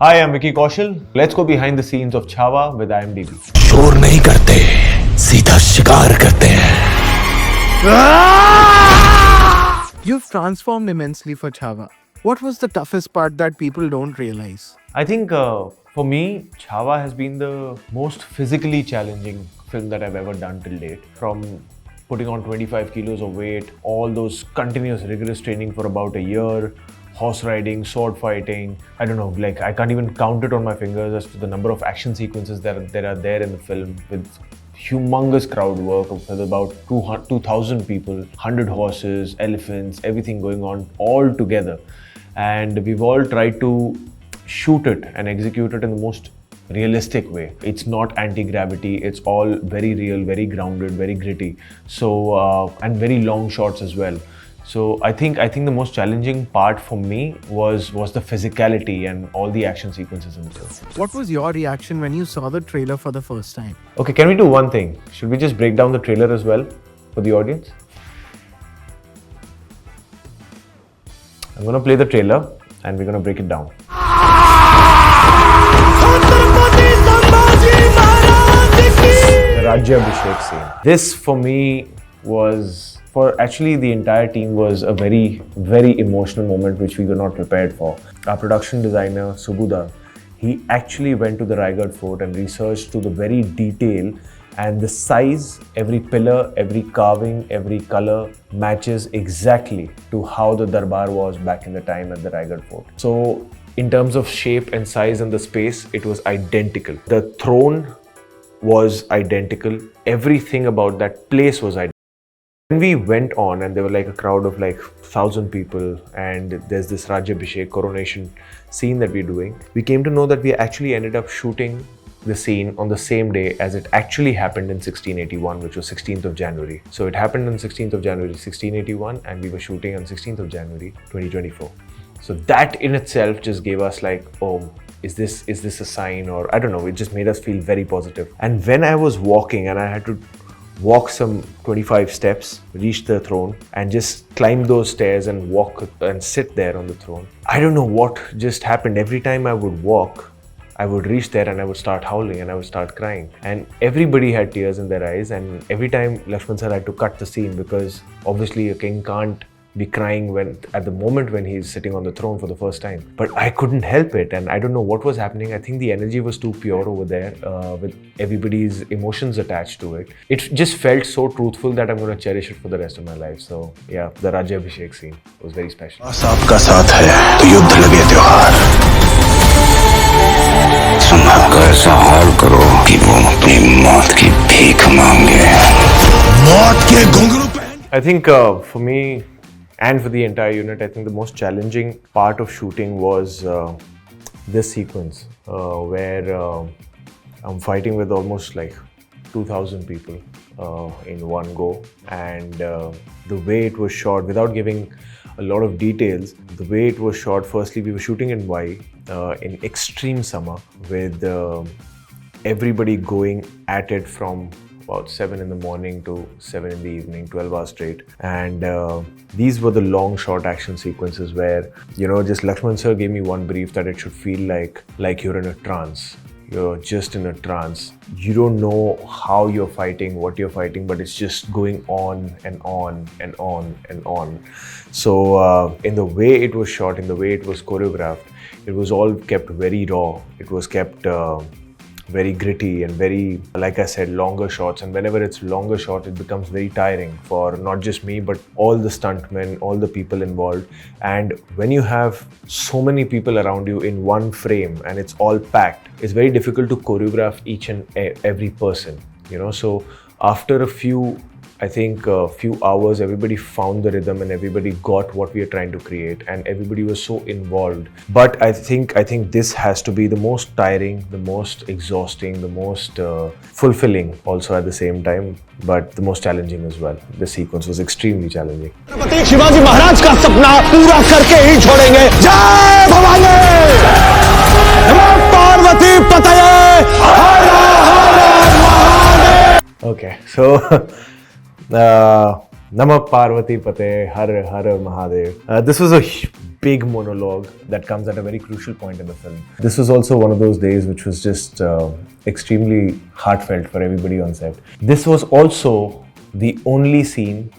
Hi, I'm Vicky Kaushal. Let's go behind the scenes of Chhaava with IMDb. शोर नहीं करते, सीधा शिकार करते हैं. You've transformed immensely for Chhaava. What was the toughest part that people don't realize? I think for me, Chhaava has been the most physically challenging film that I've ever done till date. From putting on 25 kilos of weight, all those continuous rigorous training for about a year, horse riding, sword fighting, I don't know, like I can't even count it on my fingers as to the number of action sequences that are there in the film with humongous crowd work with about 2,000 people, 100 horses, elephants, everything going on all together. And we've all tried to shoot it and execute it in the most realistic way. It's not anti-gravity, it's all very real, very grounded, very gritty. So, and very long shots as well. So I think the most challenging part for me was the physicality and all the action sequences in the film. What was your reaction when you saw the trailer for the first time? Okay, can we do one thing? Should we just break down the trailer as well for the audience? I'm gonna play the trailer and we're gonna break it down. The Rajyabhishek scene. This for me was, for actually the entire team, was a very, very emotional moment which we were not prepared for. Our production designer, Subuda, he actually went to the Raigad Fort and researched to the very detail, and the size, every pillar, every carving, every color matches exactly to how the Darbar was back in the time at the Raigad Fort. So in terms of shape and size and the space, it was identical. The throne was identical. Everything about that place was identical. When we went on and there were like a crowd of like 1,000 people and there's this Rajyabhishek coronation scene that we're doing, we came to know that we actually ended up shooting the scene on the same day as it actually happened in 1681, which was 16th of January. So it happened on 16th of January 1681 and we were shooting on 16th of January 2024. So that in itself just gave us like, oh, is this a sign, or I don't know, it just made us feel very positive. And when I was walking and I had to walk some 25 steps, reach the throne and just climb those stairs and walk and sit there on the throne, I don't know what just happened. Every time I would walk, I would reach there and I would start howling and I would start crying. And everybody had tears in their eyes, and every time Lakshman sir had to cut the scene because obviously a king can't be crying at the moment when he's sitting on the throne for the first time. But I couldn't help it, and I don't know what was happening. I think the energy was too pure over there with everybody's emotions attached to it. It just felt so truthful that I'm going to cherish it for the rest of my life. So yeah, the Rajyabhishek scene was very special. आपका साथ है तो युद्ध लगे त्योहार. संभल कर ऐसा हाल करो कि वो अपनी मौत की भीख मांगे. मौत के घुंघरू पहन. I think for me and for the entire unit, I think the most challenging part of shooting was this sequence where I'm fighting with almost like 2,000 people in one go, and the way it was shot, without giving a lot of details, the way it was shot, firstly we were shooting in Vai in extreme summer with everybody going at it from about 7 in the morning to 7 in the evening, 12 hours straight. And these were the long shot action sequences where, you know, just Lakshman sir gave me one brief that it should feel like you're in a trance. You're just in a trance. You don't know how you're fighting, what you're fighting, but it's just going on and on and on and on. So in the way it was shot, in the way it was choreographed, it was all kept very raw. It was kept very gritty and very, like I said, longer shots. And whenever it's longer shot, it becomes very tiring for not just me, but all the stuntmen, all the people involved. And when you have so many people around you in one frame and it's all packed, it's very difficult to choreograph each and every person, you know. So after a few hours, everybody found the rhythm and everybody got what we are trying to create, and everybody was so involved. But I think this has to be the most tiring, the most exhausting, the most fulfilling also at the same time, but the most challenging as well. The sequence was extremely challenging. Shivaji Maharaj का सपना पूरा करके ही छोड़ेंगे. जय भवानी. पार्वती पतये. Okay, so Namah Parvati Pate, Har Har Mahadev. This was a big monologue that comes at a very crucial point in the film. This was also one of those days which was just extremely heartfelt for everybody on set. This was also the only scene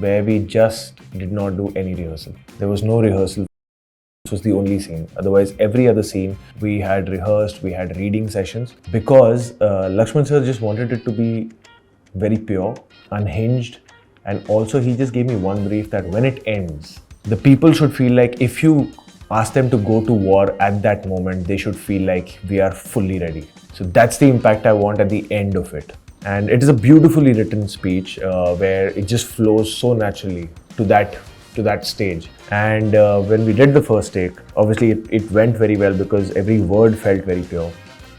where we just did not do any rehearsal. There was no rehearsal. This was the only scene. Otherwise, every other scene we had rehearsed, we had reading sessions because Lakshman sir just wanted it to be very pure, unhinged, and also he just gave me one brief that when it ends, the people should feel like if you ask them to go to war at that moment, they should feel like we are fully ready. So that's the impact I want at the end of it. And it is a beautifully written speech where it just flows so naturally to that stage. And when we did the first take, obviously it went very well because every word felt very pure.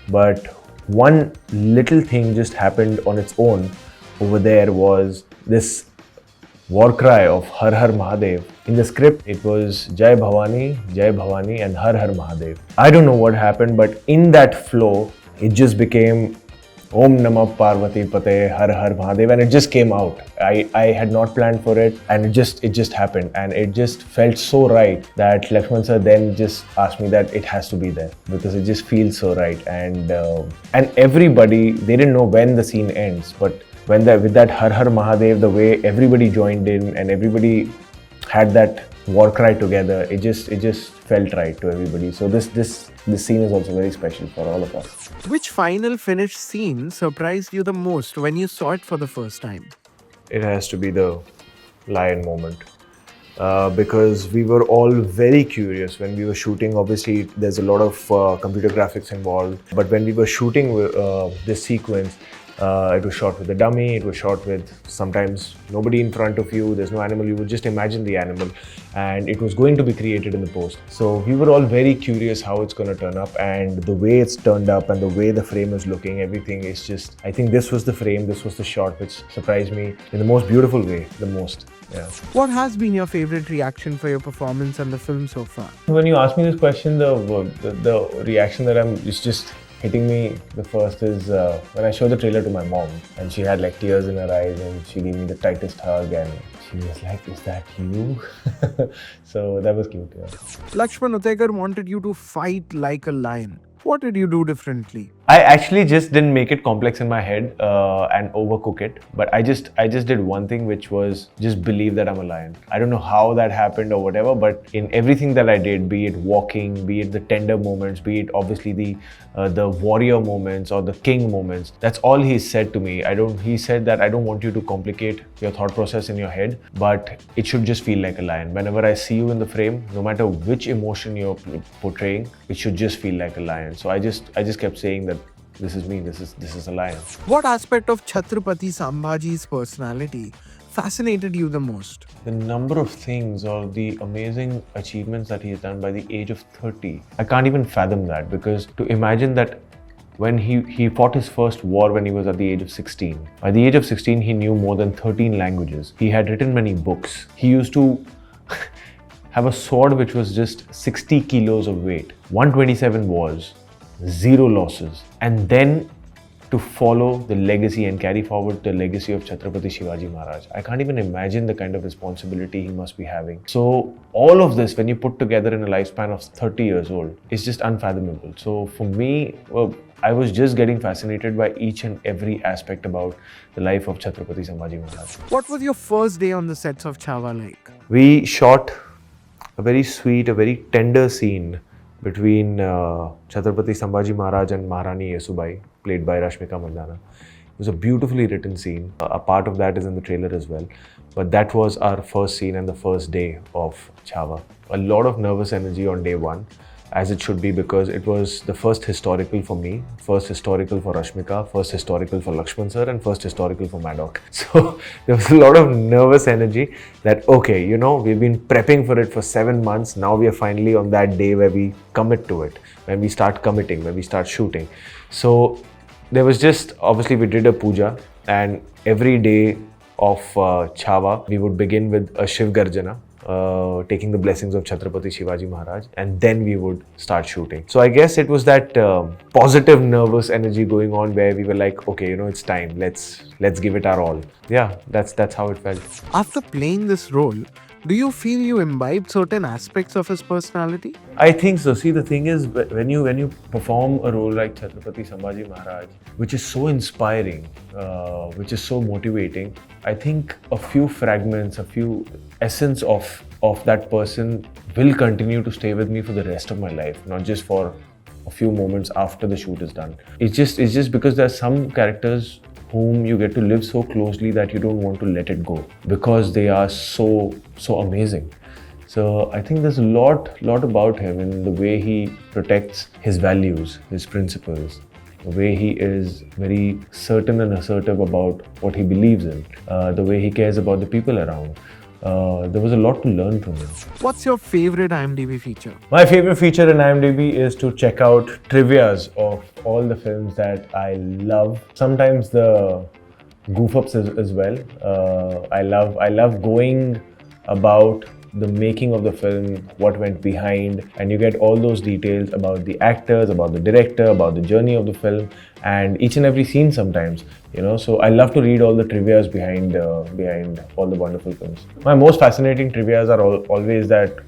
But one little thing just happened on its own over there was this war cry of Har Har Mahadev. In the script, it was Jai Bhavani and Har Har Mahadev. I don't know what happened, but in that flow, it just became Om Namah Parvati Pate Har Har Mahadev, and it just came out. I had not planned for it, and it just happened, and it just felt so right that Lakshman sir then just asked me that it has to be there because it just feels so right, and everybody, they didn't know when the scene ends, but with that Har Har Mahadev, the way everybody joined in and everybody had that war cry together, it just felt right to everybody. So this scene is also very special for all of us. Which final finished scene surprised you the most when you saw it for the first time? It has to be the lion moment. Because we were all very curious when we were shooting. Obviously, there's a lot of computer graphics involved, but when we were shooting this sequence, it was shot with a dummy, it was shot with sometimes nobody in front of you, there's no animal, you would just imagine the animal, and it was going to be created in the post. So we were all very curious how it's going to turn up, and the way it's turned up and the way the frame is looking, everything is just, I think this was the frame, this was the shot which surprised me in the most beautiful way, the most. Yeah. What has been your favorite reaction for your performance and the film so far? When you ask me this question, the reaction that is just hitting me the first is when I showed the trailer to my mom, and she had like tears in her eyes and she gave me the tightest hug and she was like, "Is that you?" So that was cute. Yeah. Lakshman Utekar wanted you to fight like a lion. What did you do differently? I actually just didn't make it complex in my head and overcook it, but I just did one thing, which was just believe that I'm a lion. I don't know how that happened or whatever, but in everything that I did, be it walking, be it the tender moments, be it obviously the warrior moments or the king moments, that's all he said to me. He said that I don't want you to complicate your thought process in your head, but it should just feel like a lion. Whenever I see you in the frame, no matter which emotion you're portraying, it should just feel like a lion. So I just kept saying that this is me, this is a lion. What aspect of Chhatrapati Sambhaji's personality fascinated you the most? The number of things or the amazing achievements that he has done by the age of 30. I can't even fathom that, because to imagine that when he fought his first war when he was at the age of 16. By the age of 16, he knew more than 13 languages. He had written many books. He used to have a sword which was just 60 kilos of weight, 127 wars, 0 losses, and then to follow the legacy and carry forward the legacy of Chhatrapati Shivaji Maharaj. I can't even imagine the kind of responsibility he must be having. So all of this, when you put together in a lifespan of 30 years old, is just unfathomable. So for me, I was just getting fascinated by each and every aspect about the life of Chhatrapati Sambhaji Maharaj. What was your first day on the sets of Chhaava like? We shot a very sweet, a very tender scene between Chhatrapati Sambhaji Maharaj and Maharani Yesubai, played by Rashmika Mandanna. It was a beautifully written scene. A part of that is in the trailer as well. But that was our first scene and the first day of Chhaava. A lot of nervous energy on day one, as it should be, because it was the first historical for me, first historical for Rashmika, first historical for Lakshman sir, and first historical for Maddock. So there was a lot of nervous energy that, okay, you know, we've been prepping for it for 7 months. Now we are finally on that day where we commit to it, when we start committing, when we start shooting. So there was just, obviously we did a puja, and every day of Chhaava, we would begin with a Shiv Garjana, taking the blessings of Chhatrapati Shivaji Maharaj, and then we would start shooting. So I guess it was that positive, nervous energy going on where we were like, okay, it's time. Let's give it our all. Yeah, that's how it felt. After playing this role, do you feel you imbibed certain aspects of his personality? I think so. See, the thing is, when you perform a role like Chhatrapati Sambhaji Maharaj, which is so inspiring, which is so motivating, I think a few fragments, a few essence of that person will continue to stay with me for the rest of my life, not just for a few moments after the shoot is done. It's just because there are some characters whom you get to live so closely that you don't want to let it go because they are so amazing. So I think there's a lot about him in the way he protects his values, his principles, the way he is very certain and assertive about what he believes in, the way he cares about the people around. There was a lot to learn from him. What's your favorite IMDb feature? My favorite feature in IMDb is to check out trivias of all the films that I love. Sometimes the goof-ups as well. I love going about the making of the film, what went behind, and you get all those details about the actors, about the director, about the journey of the film, and each and every scene sometimes, So I love to read all the trivias behind all the wonderful films. My most fascinating trivias are always that,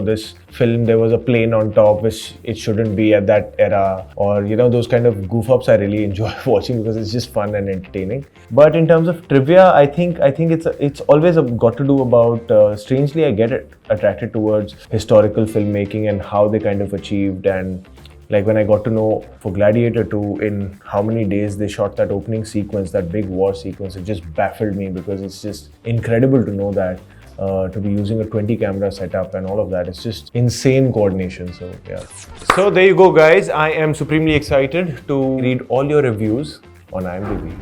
this film, there was a plane on top, which it shouldn't be at that era, or, those kind of goof-ups I really enjoy watching because it's just fun and entertaining. But in terms of trivia, I think it's always got to do about, strangely, I get attracted towards historical filmmaking and how they kind of achieved, and like when I got to know for Gladiator 2 in how many days they shot that opening sequence, that big war sequence, it just baffled me because it's just incredible to know that, to be using a 20 camera setup and all of that. It's just insane coordination. So yeah. So there you go, guys. I am supremely excited to read all your reviews on IMDb.